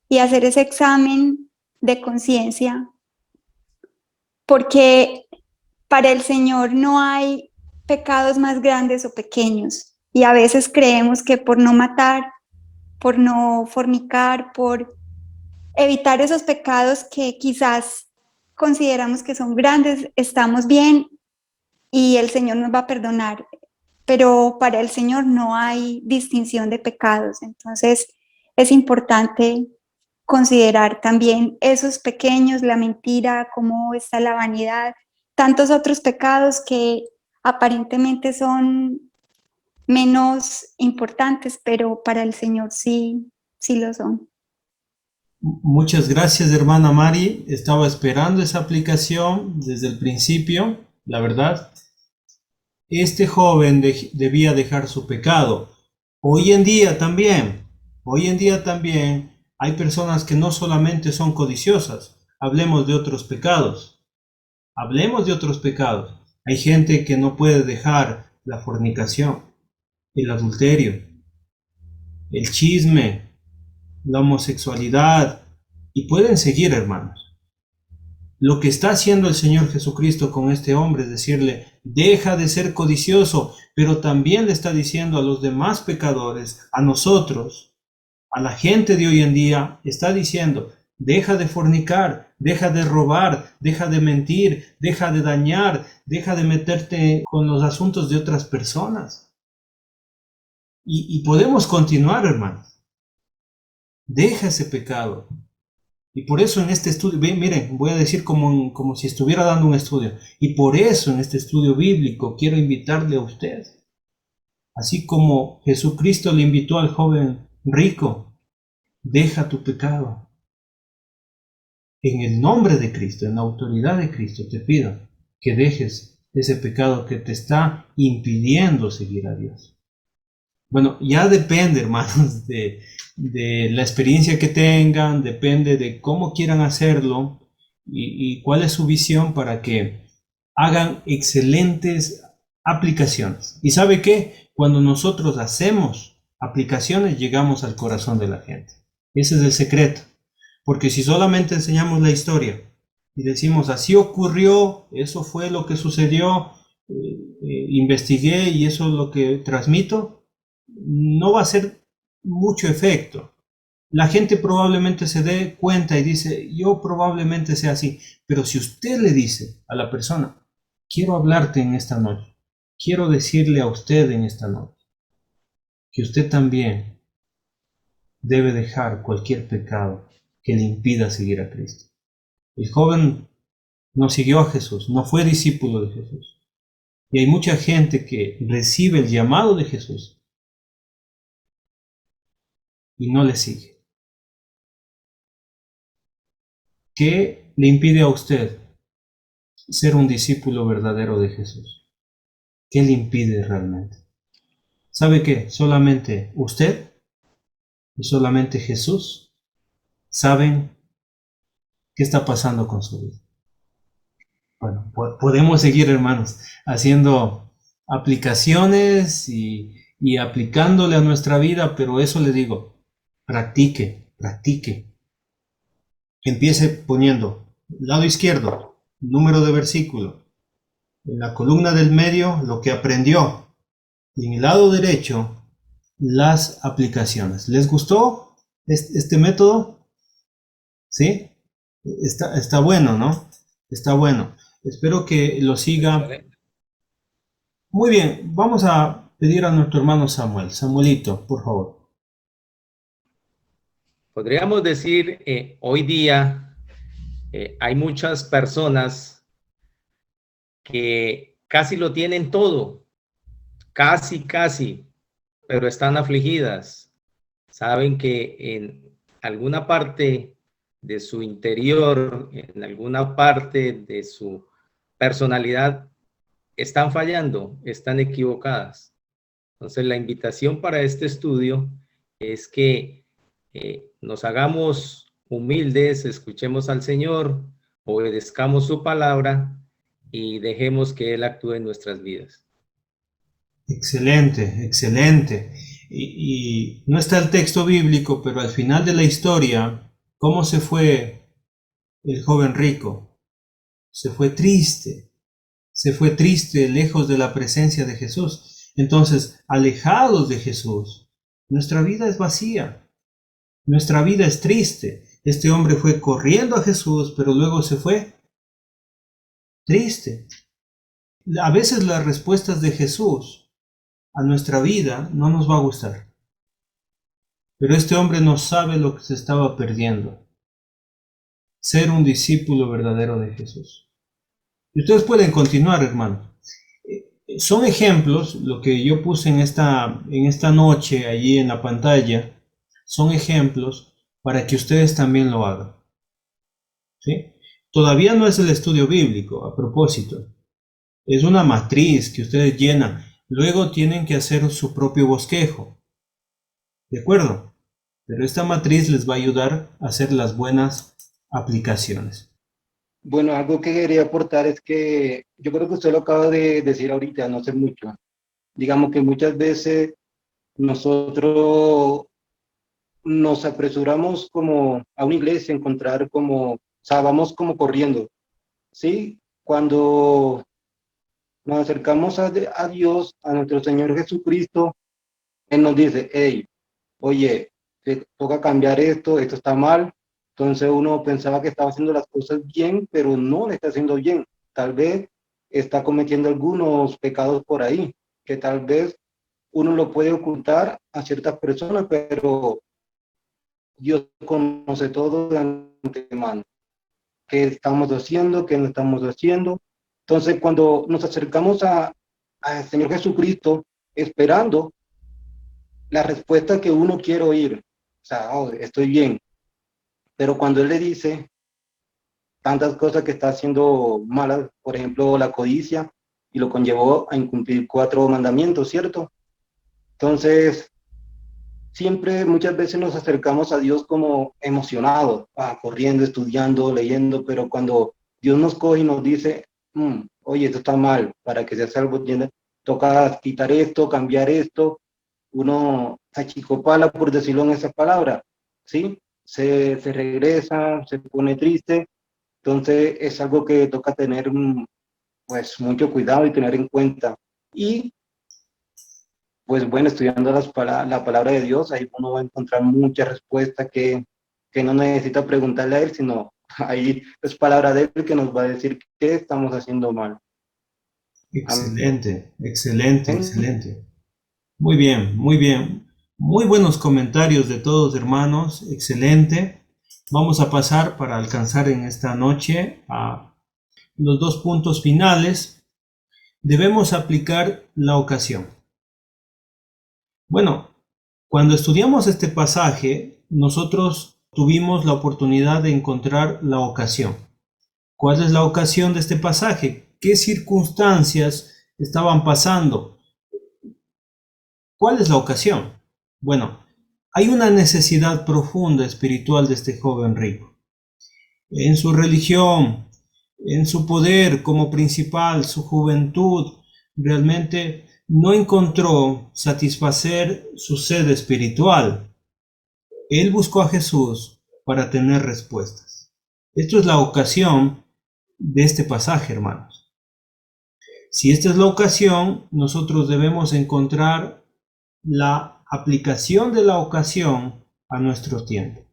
Y hacer ese examen de conciencia, porque para el Señor no hay pecados más grandes o pequeños, y a veces creemos que por no matar, por no fornicar, por evitar esos pecados que quizás consideramos que son grandes, estamos bien y el Señor nos va a perdonar, pero para el Señor no hay distinción de pecados. Entonces es importante considerar también esos pequeños, la mentira, cómo está la vanidad, tantos otros pecados que aparentemente son menos importantes, pero para el Señor sí lo son. Muchas gracias, hermana Mari. Estaba esperando esa aplicación desde el principio. la verdad, este joven debía dejar su pecado. Hoy en día también hay personas que no solamente son codiciosas. Hablemos de otros pecados. Hay gente que no puede dejar la fornicación, el adulterio, el chisme, la homosexualidad, y pueden seguir, hermanos. Lo que está haciendo el Señor Jesucristo con este hombre es decirle, deja de ser codicioso, pero también le está diciendo a los demás pecadores, a nosotros, a la gente de hoy en día, está diciendo, deja de fornicar, deja de robar, deja de mentir, deja de dañar, deja de meterte con los asuntos de otras personas. Y podemos continuar, hermanos. Deja ese pecado. Y por eso en este estudio, miren, voy a decir como si estuviera dando un estudio. Y por eso en este estudio bíblico quiero invitarle a usted. Así como Jesucristo le invitó al joven rico, deja tu pecado. En el nombre de Cristo, en la autoridad de Cristo, te pido que dejes ese pecado que te está impidiendo seguir a Dios. Bueno, ya depende, hermanos, de la experiencia que tengan, depende de cómo quieran hacerlo y cuál es su visión para que hagan excelentes aplicaciones. ¿Y sabe qué? Cuando nosotros hacemos aplicaciones, llegamos al corazón de la gente. Ese es el secreto. Porque si solamente enseñamos la historia y decimos, así ocurrió, eso fue lo que sucedió, investigué y eso es lo que transmito, no va a hacer mucho efecto. La gente probablemente se dé cuenta y dice, yo probablemente sea así. Pero si usted le dice a la persona, quiero hablarte en esta noche, quiero decirle a usted en esta noche, que usted también debe dejar cualquier pecado que le impida seguir a Cristo. El joven no siguió a Jesús, no fue discípulo de Jesús. Y hay mucha gente que recibe el llamado de Jesús y no le sigue. ¿Qué le impide a usted ser un discípulo verdadero de Jesús? ¿Qué le impide realmente? ¿Sabe qué? Solamente usted y solamente Jesús saben qué está pasando con su vida. Bueno, podemos seguir, hermanos, haciendo aplicaciones y aplicándole a nuestra vida, pero eso le digo, practique. Empiece poniendo lado izquierdo, número de versículo, en la columna del medio, lo que aprendió, y en el lado derecho, las aplicaciones. ¿Les gustó este método? ¿Sí? Está bueno, ¿no? Está bueno. Espero que lo siga. Muy bien, vamos a pedir a nuestro hermano Samuel. Samuelito, por favor. Podríamos decir, hoy día hay muchas personas que casi lo tienen todo, casi, pero están afligidas. Saben que en alguna parte de su interior, en alguna parte de su personalidad, están fallando, están equivocadas. Entonces, la invitación para este estudio es que nos hagamos humildes, escuchemos al Señor, obedezcamos su palabra y dejemos que Él actúe en nuestras vidas. Excelente. Y no está el texto bíblico, pero al final de la historia, ¿cómo se fue el joven rico? Se fue triste, lejos de la presencia de Jesús. Entonces, alejados de Jesús, nuestra vida es vacía, nuestra vida es triste. Este hombre fue corriendo a Jesús, pero luego se fue triste. A veces las respuestas de Jesús a nuestra vida no nos va a gustar. Pero este hombre no sabe lo que se estaba perdiendo. Ser un discípulo verdadero de Jesús. Y ustedes pueden continuar, hermanos. Son ejemplos, lo que yo puse en esta noche allí en la pantalla, son ejemplos para que ustedes también lo hagan. ¿Sí? Todavía no es el estudio bíblico, a propósito. Es una matriz que ustedes llenan. Luego tienen que hacer su propio bosquejo. ¿De acuerdo? Pero esta matriz les va a ayudar a hacer las buenas aplicaciones. Bueno, algo que quería aportar es que yo creo que usted lo acaba de decir ahorita, no sé mucho. Digamos que muchas veces nosotros nos apresuramos como a una iglesia, a encontrar como, o sea, vamos como corriendo, ¿sí? Cuando nos acercamos a Dios, a nuestro Señor Jesucristo, Él nos dice, hey, oye, te toca cambiar esto, esto está mal. Entonces uno pensaba que estaba haciendo las cosas bien, pero no le está haciendo bien. Tal vez está cometiendo algunos pecados por ahí, que tal vez uno lo puede ocultar a ciertas personas, pero Dios conoce todo de antemano. ¿Qué estamos haciendo? ¿Qué no estamos haciendo? Entonces, cuando nos acercamos al Señor Jesucristo, esperando la respuesta que uno quiere oír, o sea, oh, estoy bien, pero cuando Él le dice tantas cosas que está haciendo malas, por ejemplo, la codicia, y lo conllevó a incumplir 4 mandamientos, ¿cierto? Entonces, siempre, muchas veces nos acercamos a Dios como emocionados, corriendo, estudiando, leyendo, pero cuando Dios nos coge y nos dice, oye, esto está mal, para que seas salvo, toca quitar esto, cambiar esto, uno se achicopala, por decirlo en esa palabra, ¿sí? Se regresa, se pone triste, entonces es algo que toca tener pues mucho cuidado y tener en cuenta. Y pues bueno, estudiando la palabra de Dios, ahí uno va a encontrar muchas respuestas que no necesita preguntarle a Él, sino ahí es palabra de Él que nos va a decir qué estamos haciendo mal. Excelente, excelente, excelente. Muy bien, muy bien. Muy buenos comentarios de todos, hermanos. Excelente. Vamos a pasar para alcanzar en esta noche a los 2 puntos finales. Debemos aplicar la ocasión. Bueno, cuando estudiamos este pasaje, nosotros tuvimos la oportunidad de encontrar la ocasión. ¿Cuál es la ocasión de este pasaje? ¿Qué circunstancias estaban pasando? ¿Cuál es la ocasión? Bueno, hay una necesidad profunda espiritual de este joven rico. En su religión, en su poder como principal, su juventud, realmente no encontró satisfacer su sed espiritual. Él buscó a Jesús para tener respuestas. Esto es la ocasión de este pasaje, hermanos. Si esta es la ocasión, nosotros debemos encontrar la aplicación de la ocasión a nuestro tiempo.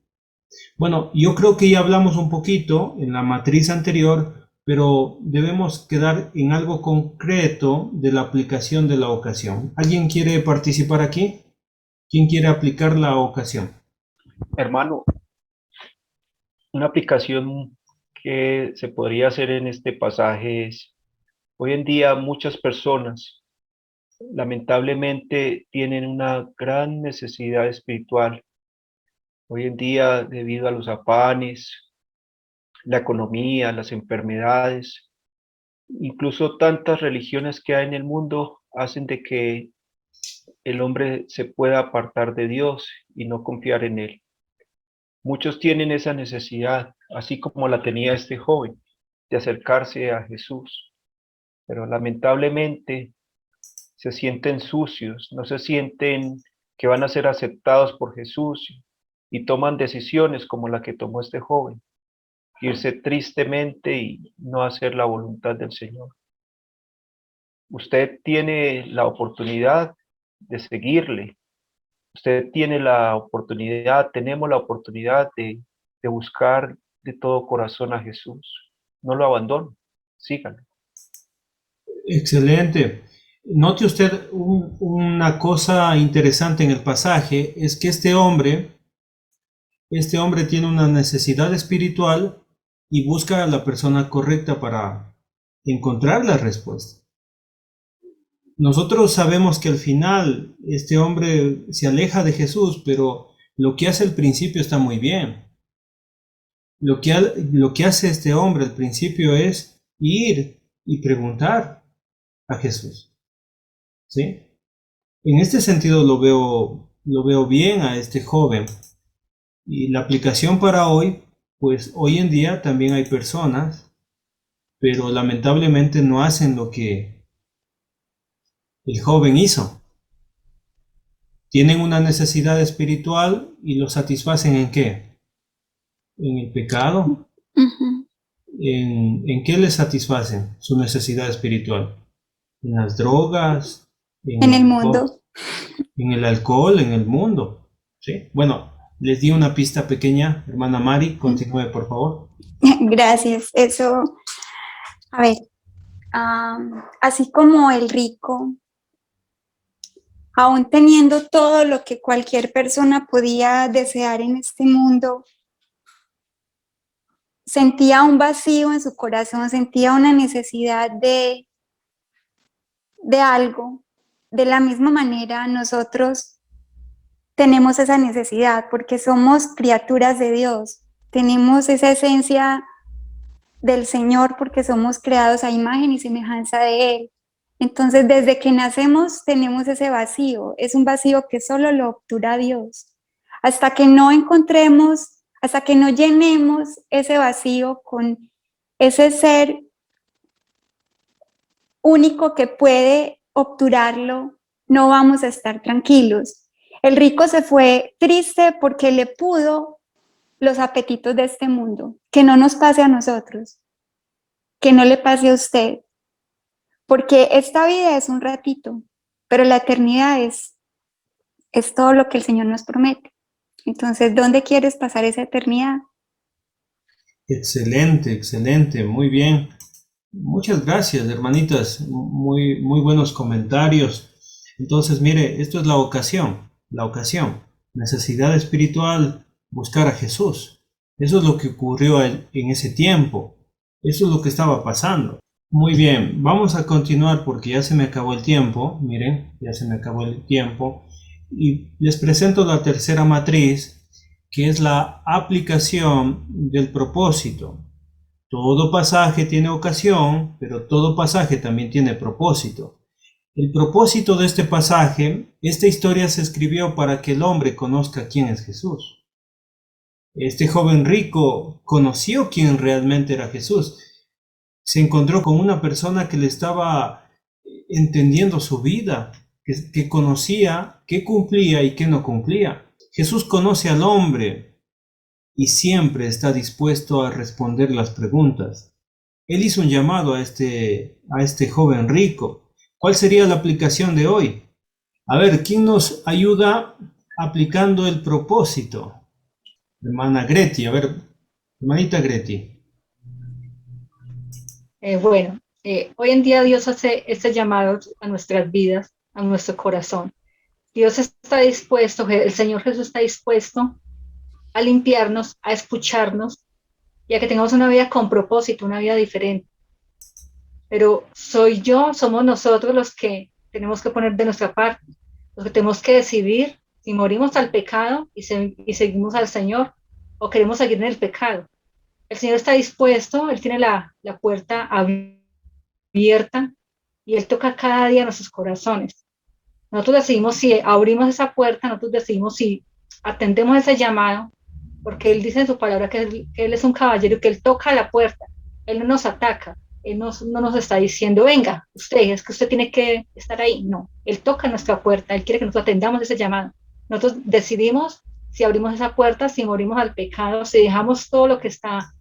Bueno, yo creo que ya hablamos un poquito en la matriz anterior, pero debemos quedar en algo concreto de la aplicación de la ocasión. ¿Alguien quiere participar aquí? ¿Quién quiere aplicar la ocasión? Hermano, una aplicación que se podría hacer en este pasaje es, hoy en día muchas personas lamentablemente tienen una gran necesidad espiritual. Hoy en día, debido a los afanes, la economía, las enfermedades, incluso tantas religiones que hay en el mundo, hacen de que el hombre se pueda apartar de Dios y no confiar en Él. Muchos tienen esa necesidad, así como la tenía este joven, de acercarse a Jesús, pero lamentablemente se sienten sucios, no se sienten que van a ser aceptados por Jesús y toman decisiones como la que tomó este joven, irse tristemente y no hacer la voluntad del Señor. Usted tiene la oportunidad de seguirle, usted tiene la oportunidad, tenemos la oportunidad de buscar de todo corazón a Jesús. No lo abandone, síganlo. Excelente. Note usted una cosa interesante en el pasaje, es que este hombre tiene una necesidad espiritual y busca a la persona correcta para encontrar la respuesta. Nosotros sabemos que al final este hombre se aleja de Jesús, pero lo que hace al principio está muy bien. Lo que hace este hombre al principio es ir y preguntar. a Jesús. ¿Sí? En este sentido lo veo bien a este joven. Y la aplicación para hoy, pues hoy en día también hay personas, pero lamentablemente no hacen lo que el joven hizo. Tienen una necesidad espiritual y lo satisfacen ¿en qué? En el pecado. Ujú. ¿En qué les satisfacen su necesidad espiritual? En las drogas, En el mundo. en el alcohol, en el mundo. ¿Sí? Bueno, les di una pista pequeña. Hermana Mari, continúe, por favor. Gracias. Eso, a ver, así como el rico, aún teniendo todo lo que cualquier persona podía desear en este mundo, sentía un vacío en su corazón, sentía una necesidad de algo. De la misma manera, nosotros tenemos esa necesidad porque somos criaturas de Dios, tenemos esa esencia del Señor porque somos creados a imagen y semejanza de Él. Entonces, desde que nacemos tenemos ese vacío, es un vacío que solo lo obtura Dios. Hasta que no encontremos, hasta que no llenemos ese vacío con ese ser único que puede obturarlo, no vamos a estar tranquilos. El rico se fue triste porque le pudo los apetitos de este mundo. Que no nos pase a nosotros, que no le pase a usted, porque esta vida es un ratito, pero la eternidad es todo lo que el Señor nos promete. Entonces, ¿dónde quieres pasar esa eternidad? Excelente, excelente, muy bien. Muchas gracias, hermanitas. Muy, muy buenos comentarios. Entonces, mire, esto es la ocasión, la ocasión. Necesidad espiritual, buscar a Jesús. Eso es lo que ocurrió en ese tiempo. Eso es lo que estaba pasando. Muy bien, vamos a continuar porque ya se me acabó el tiempo. Miren, ya se me acabó el tiempo. Y les presento la tercera matriz, que es la aplicación del propósito. Todo pasaje tiene ocasión, pero todo pasaje también tiene propósito. El propósito de este pasaje, esta historia se escribió para que el hombre conozca quién es Jesús. Este joven rico conoció quién realmente era Jesús. Se encontró con una persona que le estaba entendiendo su vida, que conocía qué cumplía y qué no cumplía. Jesús conoce al hombre y siempre está dispuesto a responder las preguntas. Él hizo un llamado a este joven rico. ¿Cuál sería la aplicación de hoy? A ver, ¿quién nos ayuda aplicando el propósito? Hermana Greti, a ver, hermanita Greti. Hoy en día Dios hace este llamado a nuestras vidas, a nuestro corazón. Dios está dispuesto, el Señor Jesús está dispuesto a limpiarnos, a escucharnos y a que tengamos una vida con propósito, una vida diferente. Pero somos nosotros los que tenemos que poner de nuestra parte, los que tenemos que decidir si morimos al pecado y seguimos al Señor o queremos seguir en el pecado. El Señor está dispuesto, Él tiene la puerta abierta y Él toca cada día nuestros corazones. Nosotros decidimos si abrimos esa puerta, nosotros decidimos si atendemos ese llamado, porque Él dice en su palabra que Él es un caballero, que Él toca la puerta, Él no nos ataca, Él no nos está diciendo, venga, es que usted tiene que estar ahí. No, Él toca nuestra puerta, Él quiere que nosotros atendamos ese llamado. Nosotros decidimos si abrimos esa puerta, si morimos al pecado, si dejamos todo lo que está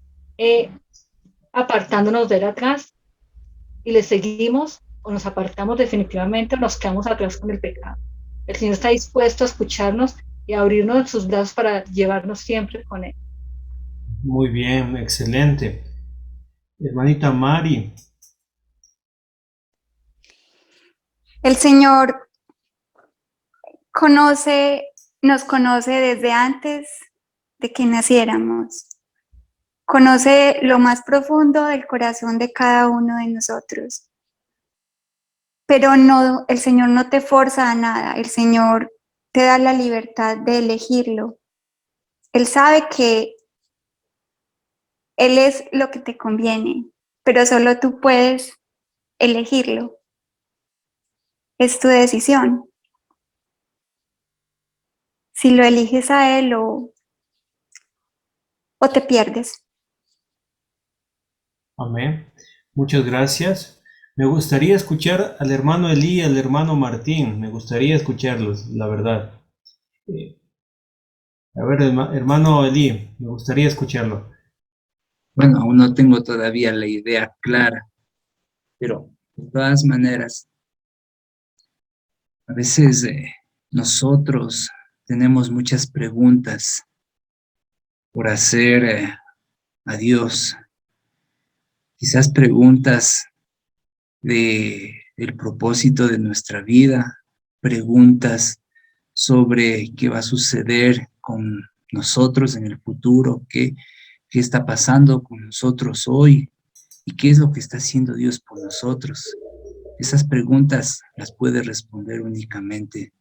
apartándonos de él atrás y le seguimos, o nos apartamos definitivamente, o nos quedamos atrás con el pecado. El Señor está dispuesto a escucharnos y a abrirnos sus brazos para llevarnos siempre con Él. Muy bien, excelente. Hermanita Mari. El Señor nos conoce desde antes de que naciéramos. Conoce lo más profundo del corazón de cada uno de nosotros. Pero no, el Señor no te forza a nada, el Señor te da la libertad de elegirlo. Él sabe que Él es lo que te conviene, pero solo tú puedes elegirlo. Es tu decisión. Si lo eliges a él o te pierdes. Amén. Muchas gracias. Me gustaría escuchar al hermano Elí y al hermano Martín. Me gustaría escucharlos, la verdad. A ver, hermano Elí, me gustaría escucharlo. Bueno, aún no tengo todavía la idea clara, pero de todas maneras, a veces nosotros tenemos muchas preguntas por hacer a Dios. Quizás preguntas del propósito de nuestra vida, preguntas sobre qué va a suceder con nosotros en el futuro, qué está pasando con nosotros hoy y qué es lo que está haciendo Dios por nosotros. Esas preguntas las puede responder únicamente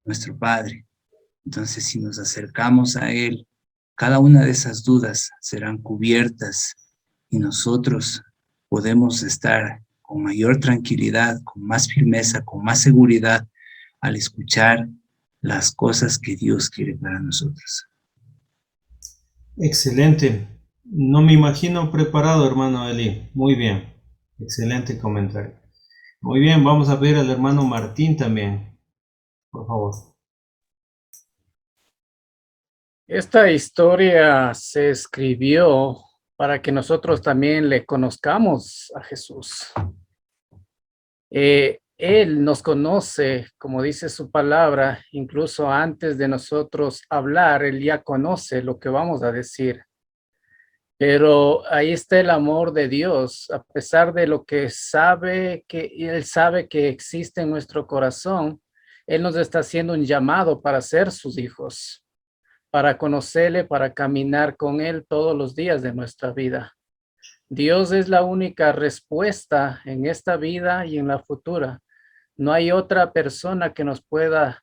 nuestro Padre. Entonces, si nos acercamos a Él, cada una de esas dudas serán cubiertas y nosotros podemos estar con mayor tranquilidad, con más firmeza, con más seguridad al escuchar las cosas que Dios quiere para nosotros. Excelente. No me imagino preparado, hermano Eli. Muy bien. Excelente comentario. Muy bien, vamos a ver al hermano Martín también. Por favor. Esta historia se escribió para que nosotros también le conozcamos a Jesús. Él nos conoce, como dice su palabra, incluso antes de nosotros hablar, Él ya conoce lo que vamos a decir. Pero ahí está el amor de Dios, a pesar de lo que sabe, que Él sabe que existe en nuestro corazón, Él nos está haciendo un llamado para ser sus hijos, para conocerle, para caminar con Él todos los días de nuestra vida. Dios es la única respuesta en esta vida y en la futura. No hay otra persona que nos pueda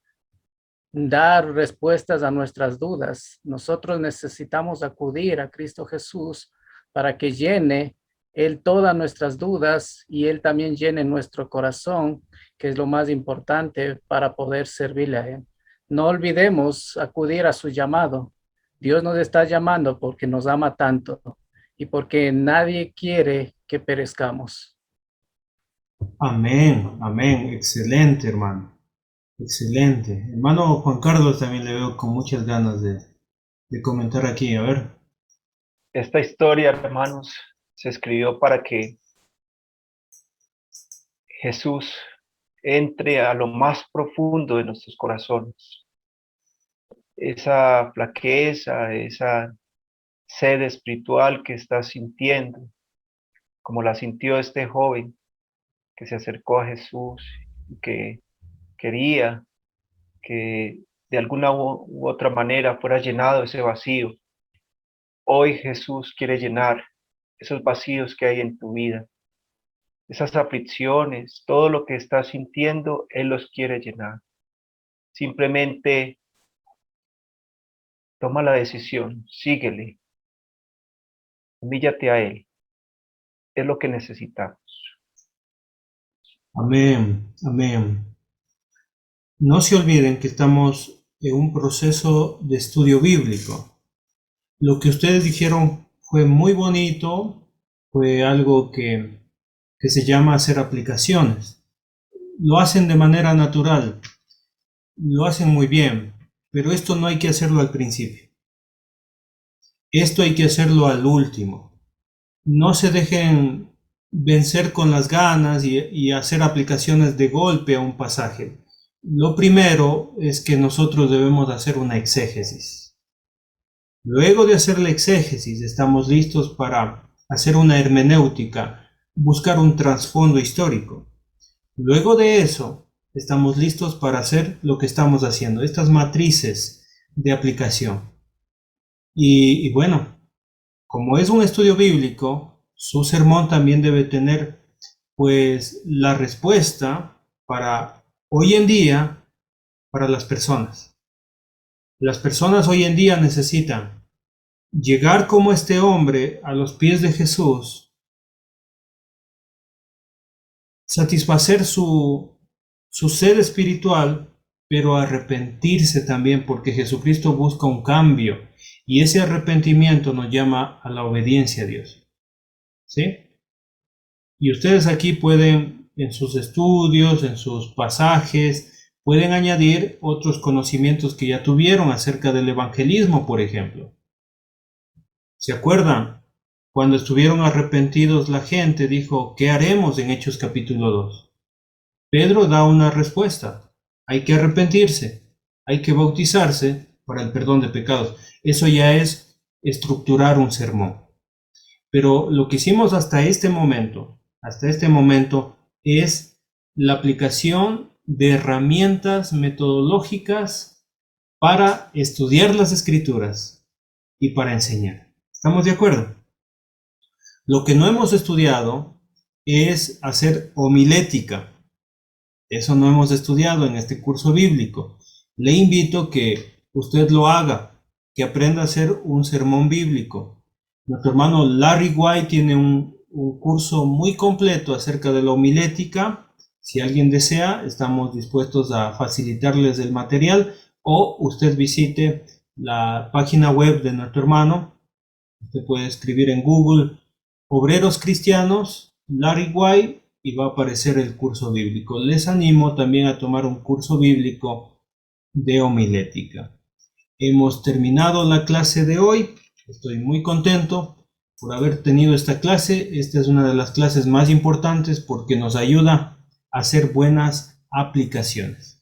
dar respuestas a nuestras dudas. Nosotros necesitamos acudir a Cristo Jesús para que llene Él todas nuestras dudas y Él también llene nuestro corazón, que es lo más importante para poder servirle a Él. No olvidemos acudir a su llamado. Dios nos está llamando porque nos ama tanto y porque nadie quiere que perezcamos. Amén, amén. Excelente, hermano. Excelente. Hermano Juan Carlos también le veo con muchas ganas de comentar aquí. A ver. Esta historia, hermanos, se escribió para que Jesús entre a lo más profundo de nuestros corazones. Esa flaqueza, esa sed espiritual que estás sintiendo, como la sintió este joven que se acercó a Jesús y que quería que de alguna u otra manera fuera llenado ese vacío. Hoy Jesús quiere llenar esos vacíos que hay en tu vida, esas aflicciones, todo lo que estás sintiendo, Él los quiere llenar. Simplemente toma la decisión, síguele, humíllate a Él. Es lo que necesitamos. Amén, amén. No se olviden que estamos en un proceso de estudio bíblico. Lo que ustedes dijeron fue muy bonito, fue algo que se llama hacer aplicaciones. Lo hacen de manera natural, lo hacen muy bien, pero esto no hay que hacerlo al principio. Esto hay que hacerlo al último. No se dejen vencer con las ganas y hacer aplicaciones de golpe a un pasaje. Lo primero es que nosotros debemos hacer una exégesis. Luego de hacer la exégesis, estamos listos para hacer una hermenéutica, buscar un trasfondo histórico. Luego de eso, estamos listos para hacer lo que estamos haciendo, estas matrices de aplicación. Y bueno, como es un estudio bíblico, su sermón también debe tener pues la respuesta para hoy en día, para las personas. Las personas hoy en día necesitan llegar como este hombre a los pies de Jesús, satisfacer su su sed espiritual, pero arrepentirse también, porque Jesucristo busca un cambio y ese arrepentimiento nos llama a la obediencia a Dios. ¿Sí? Y ustedes aquí pueden, en sus estudios, en sus pasajes, pueden añadir otros conocimientos que ya tuvieron acerca del evangelismo, por ejemplo. ¿Se acuerdan? Cuando estuvieron arrepentidos la gente dijo, ¿qué haremos en Hechos capítulo 2? Pedro da una respuesta. Hay que arrepentirse, hay que bautizarse para el perdón de pecados. Eso ya es estructurar un sermón. Pero lo que hicimos hasta este momento es la aplicación de herramientas metodológicas para estudiar las Escrituras y para enseñar. ¿Estamos de acuerdo? Lo que no hemos estudiado es hacer homilética. Eso no hemos estudiado en este curso bíblico. Le invito que usted lo haga, que aprenda a hacer un sermón bíblico. Nuestro hermano Larry White tiene un curso muy completo acerca de la homilética. Si alguien desea, estamos dispuestos a facilitarles el material, o usted visite la página web de nuestro hermano. Usted puede escribir en Google Obreros Cristianos, Larry White, y va a aparecer el curso bíblico. Les animo también a tomar un curso bíblico de homilética. Hemos terminado la clase de hoy. Estoy muy contento por haber tenido esta clase. Esta es una de las clases más importantes porque nos ayuda a hacer buenas aplicaciones.